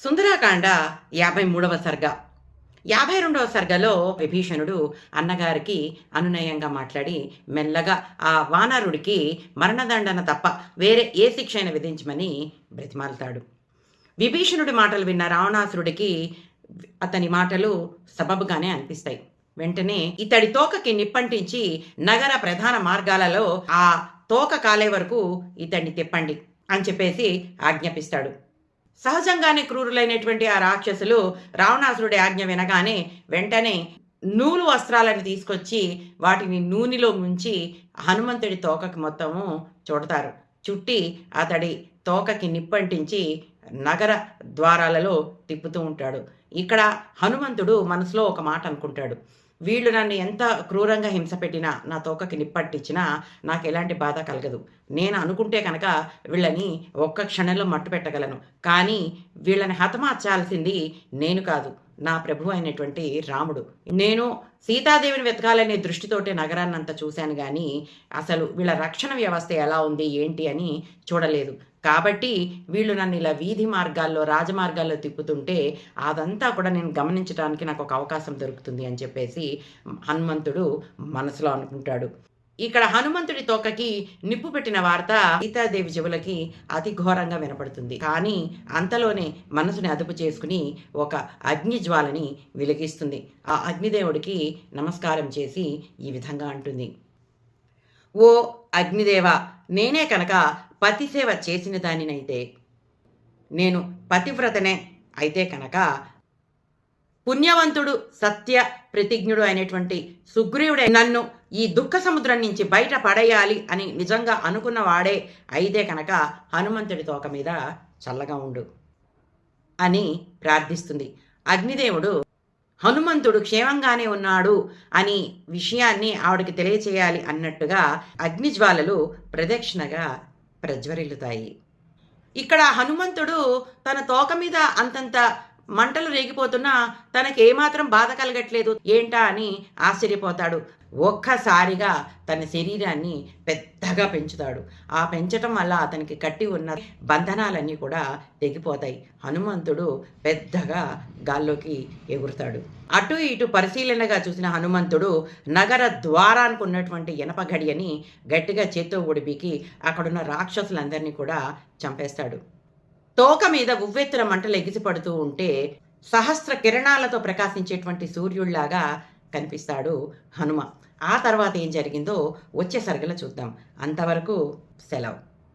సుందరాకాండ 53వ సర్గ. 52వ సర్గలో విభీషణుడు అన్నగారికి అనునయంగా మాట్లాడి మెల్లగా ఆ వానరుడికి మరణదండన తప్ప వేరే ఏ శిక్ష అయినా విధించమని బ్రతిమాలుతాడు. విభీషణుడి మాటలు విన్న రావణాసురుడికి అతని మాటలు సబబుగానే అనిపిస్తాయి. వెంటనే ఇతడి తోకకి నిప్పంటించి నగర ప్రధాన మార్గాలలో ఆ తోక కాలే వరకు ఇతడిని తిప్పండి అని చెప్పేసి ఆజ్ఞాపిస్తాడు. సహజంగానే క్రూరులైనటువంటి ఆ రాక్షసులు రావణాసురుడి ఆజ్ఞ వినగానే వెంటనే నూలు వస్త్రాలను తీసుకొచ్చి వాటిని నూనెలో ముంచి హనుమంతుడి తోకకి మొత్తము చుడతారు. చుట్టి అతడి తోకకి నిప్పంటించి నగర ద్వారాలలో తిప్పుతూ ఉంటాడు. ఇక్కడ హనుమంతుడు మనసులో ఒక మాట అనుకుంటాడు. వీళ్ళు నన్ను ఎంత క్రూరంగా హింస పెట్టినా, నా తోకకి నిప్పట్టించినా నాకు ఎలాంటి బాధ కలగదు. నేను అనుకుంటే కనుక వీళ్ళని ఒక్క క్షణంలో మట్టు పెట్టగలను. కానీ వీళ్ళని హతమార్చాల్సింది నేను కాదు, నా ప్రభు అయినటువంటి రాముడు. నేను సీతాదేవిని వెతకాలనే దృష్టితోటే నగరాన్నంతా చూశాను కానీ అసలు వీళ్ళ రక్షణ వ్యవస్థ ఎలా ఉంది ఏంటి అని చూడలేదు. కాబట్టి వీళ్ళు నన్ను ఇలా వీధి మార్గాల్లో రాజమార్గాల్లో తిప్పుతుంటే అదంతా కూడా నేను గమనించడానికి నాకు ఒక అవకాశం దొరుకుతుంది అని చెప్పేసి హనుమంతుడు మనసులో అనుకుంటాడు. ఇక్కడ హనుమంతుడి తోకకి నిప్పు పెట్టిన వార్త సీతాదేవి చెవులకి అతి ఘోరంగా వినపడుతుంది. కానీ అంతలోనే మనసుని అదుపు చేసుకుని ఒక అగ్నిజ్వాలని వెలిగిస్తుంది. ఆ అగ్నిదేవుడికి నమస్కారం చేసి ఈ విధంగా అంటుంది. ఓ అగ్నిదేవ, నేనే కనుక పతిసేవ చేసిన దానినైతే, నేను పతివ్రతనే అయితే కనుక పుణ్యవంతుడు సత్య ప్రతిజ్ఞుడు అయినటువంటి సుగ్రీవుడే నన్ను ఈ దుఃఖ సముద్రం నుంచి బయట పడేయాలి అని నిజంగా అనుకున్నవాడే అయితే కనుక హనుమంతుడి తోక మీద చల్లగా ఉండు అని ప్రార్థిస్తుంది. అగ్నిదేవుడు హనుమంతుడు క్షేమంగానే ఉన్నాడు అని విషయాన్ని ఆవిడకి తెలియచేయాలి అన్నట్టుగా అగ్నిజ్వాలలు ప్రదక్షిణగా ప్రజ్వరిల్లుతాయి. ఇక్కడ హనుమంతుడు తన తోక మీద అంతంత మంటలు రేగిపోతున్నా తనకి ఏమాత్రం బాధ కలగట్లేదు ఏంటా అని ఆశ్చర్యపోతాడు. ఒక్కసారిగా తన శరీరాన్ని పెద్దగా పెంచుతాడు. ఆ పెంచటం వల్ల అతనికి కట్టి ఉన్న బంధనాలన్నీ కూడా తెగిపోతాయి. హనుమంతుడు పెద్దగా గాల్లోకి ఎగురుతాడు. అటు ఇటు పరిశీలనగా చూసిన హనుమంతుడు నగర ద్వారానికి ఉన్నటువంటి ఇనప గడియని గట్టిగా చేత్తో ఒడిపికి అక్కడున్న రాక్షసులందరినీ కూడా చంపేస్తాడు. తోక మీద ఉవ్వెత్తున మంటలు ఎగిసిపడుతూ ఉంటే సహస్ర కిరణాలతో ప్రకాశించేటువంటి సూర్యుడిలాగా కనిపిస్తాడు హనుమ. ఆ తర్వాత ఏం జరిగిందో వచ్చే సరుకులో చూద్దాం. అంతవరకు సెలవు.